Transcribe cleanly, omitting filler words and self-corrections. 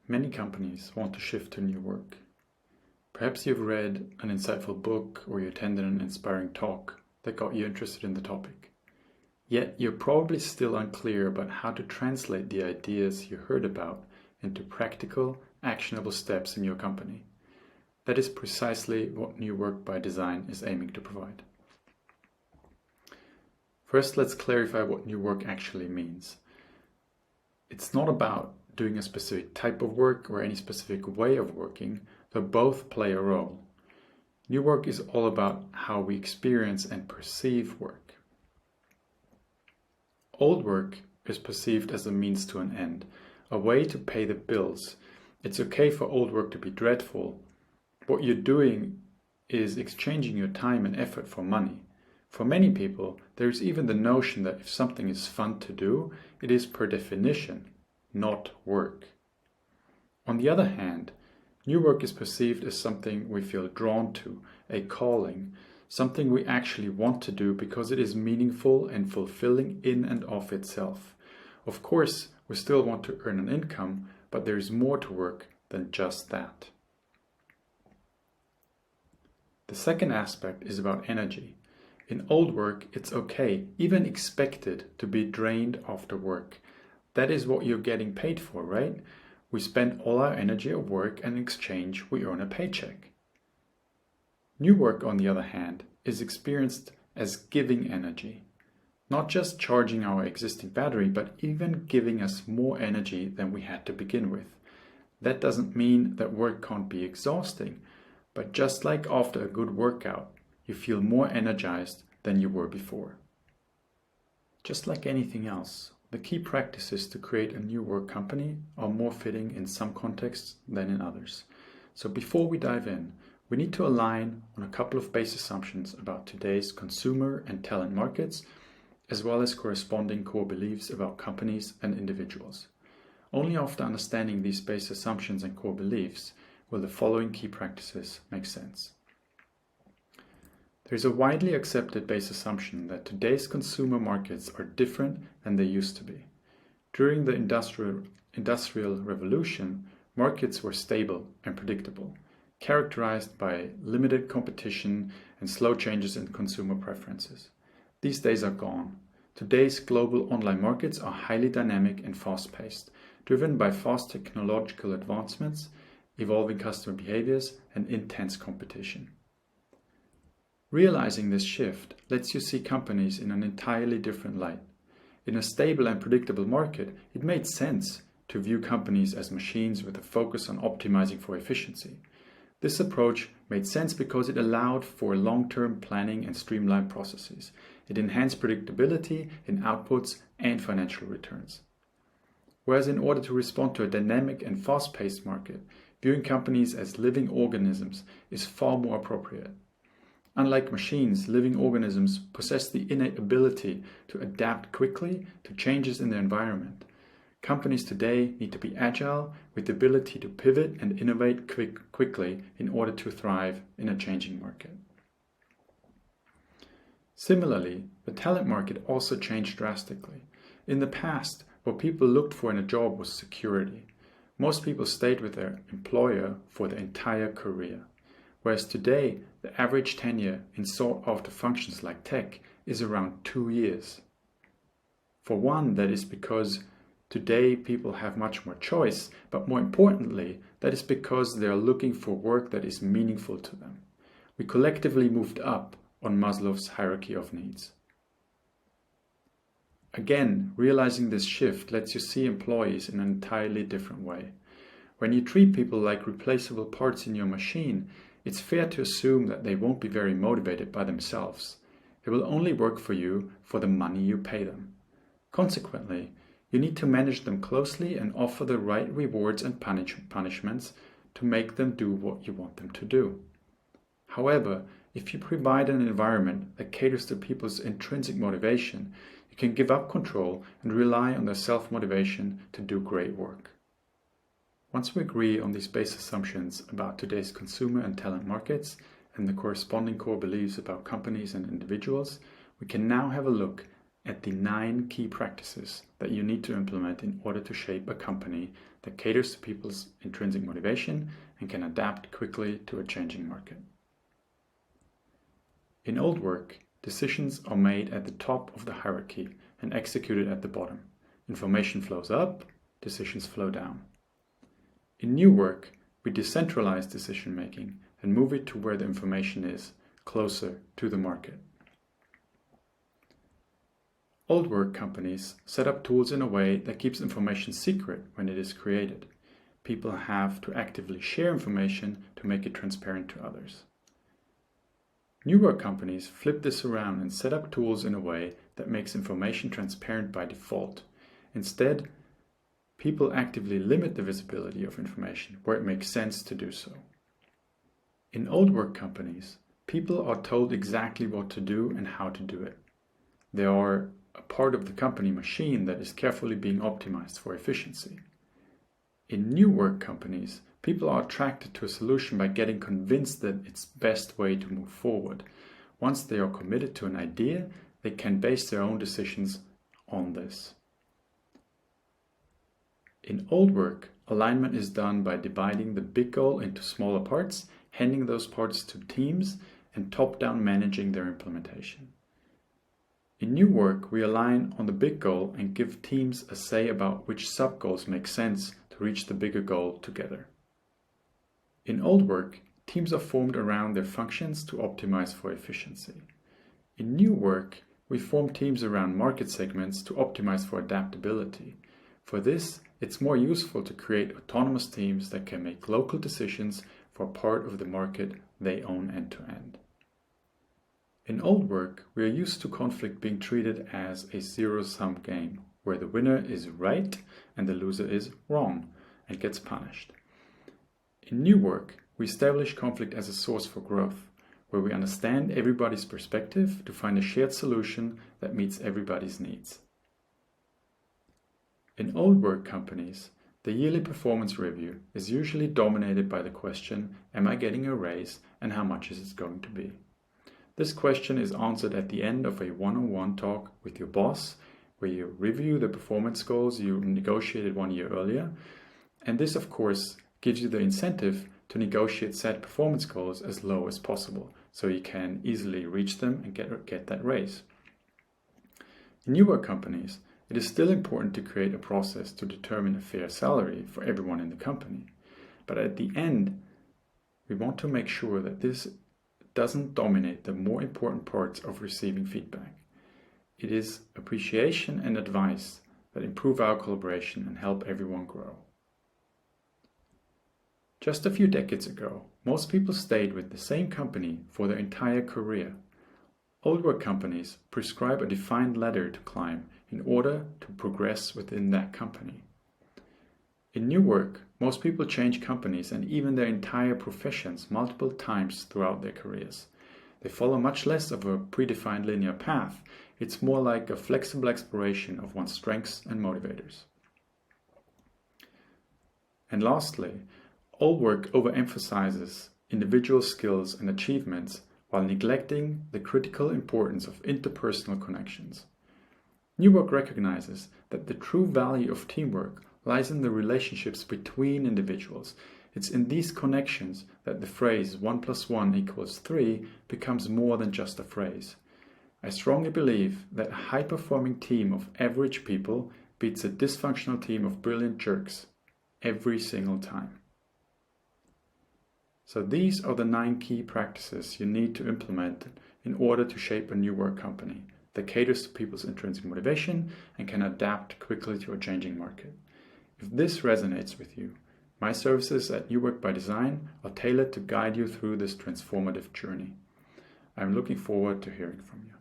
Many companies want to shift to new work. Perhaps you've read an insightful book or you attended an inspiring talk that got you interested in the topic. Yet you're probably still unclear about how to translate the ideas you heard about into practical, actionable steps in your company. That is precisely what New Work by Design is aiming to provide. First, let's clarify what new work actually means. It's not about doing a specific type of work or any specific way of working, though both play a role. New work is all about how we experience and perceive work. Old work is perceived as a means to an end, a way to pay the bills. It's okay for old work to be dreadful. What you're doing is exchanging your time and effort for money. For many people, there is even the notion that if something is fun to do, it is per definition not work. On the other hand, new work is perceived as something we feel drawn to, a calling, something we actually want to do because it is meaningful and fulfilling in and of itself. Of course, we still want to earn an income, but there is more to work than just that. The second aspect is about energy. In old work, it's okay, even expected, to be drained after work. That is what you're getting paid for, right? We spend all our energy at work and in exchange we earn a paycheck. New work, on the other hand, is experienced as giving energy. Not just charging our existing battery, but even giving us more energy than we had to begin with. That doesn't mean that work can't be exhausting, but just like after a good workout, you feel more energized than you were before. Just like anything else, the key practices to create a new work company are more fitting in some contexts than in others. So before we dive in, we need to align on a couple of base assumptions about today's consumer and talent markets, as well as corresponding core beliefs about companies and individuals. Only after understanding these base assumptions and core beliefs will the following key practices make sense. There is a widely accepted base assumption that today's consumer markets are different than they used to be. During the industrial revolution, markets were stable and predictable, characterized by limited competition and slow changes in consumer preferences. These days are gone. Today's global online markets are highly dynamic and fast-paced, driven by fast technological advancements, evolving customer behaviors, and intense competition. Realizing this shift lets you see companies in an entirely different light. In a stable and predictable market, it made sense to view companies as machines with a focus on optimizing for efficiency. This approach made sense because it allowed for long-term planning and streamlined processes. It enhanced predictability in outputs and financial returns. Whereas in order to respond to a dynamic and fast-paced market, viewing companies as living organisms is far more appropriate. Unlike machines, living organisms possess the innate ability to adapt quickly to changes in their environment. Companies today need to be agile with the ability to pivot and innovate quickly in order to thrive in a changing market. Similarly, the talent market also changed drastically. In the past, what people looked for in a job was security. Most people stayed with their employer for their entire career. Whereas today, the average tenure in sought-after functions like tech is around 2 years. For one, that is because today people have much more choice, but more importantly, that is because they are looking for work that is meaningful to them. We collectively moved up on Maslow's hierarchy of needs. Again, realizing this shift lets you see employees in an entirely different way. When you treat people like replaceable parts in your machine, it's fair to assume that they won't be very motivated by themselves. They will only work for you for the money you pay them. Consequently, you need to manage them closely and offer the right rewards and punishments to make them do what you want them to do. However, if you provide an environment that caters to people's intrinsic motivation, you can give up control and rely on their self-motivation to do great work. Once we agree on these base assumptions about today's consumer and talent markets and the corresponding core beliefs about companies and individuals, we can now have a look at the 9 key practices that you need to implement in order to shape a company that caters to people's intrinsic motivation and can adapt quickly to a changing market. In old work, decisions are made at the top of the hierarchy and executed at the bottom. Information flows up, decisions flow down. In new work, we decentralize decision making and move it to where the information is, closer to the market. Old work companies set up tools in a way that keeps information secret when it is created. People have to actively share information to make it transparent to others. New work companies flip this around and set up tools in a way that makes information transparent by default. Instead, people actively limit the visibility of information where it makes sense to do so. In old work companies, people are told exactly what to do and how to do it. They are a part of the company machine that is carefully being optimized for efficiency. In new work companies, people are attracted to a solution by getting convinced that it's the best way to move forward. Once they are committed to an idea, they can base their own decisions on this. In old work, alignment is done by dividing the big goal into smaller parts, handing those parts to teams, and top-down managing their implementation. In new work, we align on the big goal and give teams a say about which sub-goals make sense to reach the bigger goal together. In old work, teams are formed around their functions to optimize for efficiency. In new work, we form teams around market segments to optimize for adaptability. For this, it's more useful to create autonomous teams that can make local decisions for part of the market they own end to end. In old work, we are used to conflict being treated as a zero-sum game, where the winner is right and the loser is wrong and gets punished. In new work, we establish conflict as a source for growth, where we understand everybody's perspective to find a shared solution that meets everybody's needs. In old work companies, the yearly performance review is usually dominated by the question, am I getting a raise and how much is it going to be? This question is answered at the end of a one-on-one talk with your boss, where you review the performance goals you negotiated 1 year earlier. And this, of course, gives you the incentive to negotiate set performance goals as low as possible, so you can easily reach them and get that raise. In new work companies, it is still important to create a process to determine a fair salary for everyone in the company. But at the end, we want to make sure that this doesn't dominate the more important parts of receiving feedback. It is appreciation and advice that improve our collaboration and help everyone grow. Just a few decades ago, most people stayed with the same company for their entire career. Old work companies prescribe a defined ladder to climb in order to progress within that company. In new work, most people change companies and even their entire professions multiple times throughout their careers. They follow much less of a predefined linear path. It's more like a flexible exploration of one's strengths and motivators. And lastly, old work overemphasizes individual skills and achievements while neglecting the critical importance of interpersonal connections. New work recognizes that the true value of teamwork lies in the relationships between individuals. It's in these connections that the phrase 1 + 1 = 3 becomes more than just a phrase. I strongly believe that a high-performing team of average people beats a dysfunctional team of brilliant jerks every single time. So these are the 9 key practices you need to implement in order to shape a new work company that caters to people's intrinsic motivation and can adapt quickly to a changing market. If this resonates with you, my services at New Work by Design are tailored to guide you through this transformative journey. I'm looking forward to hearing from you.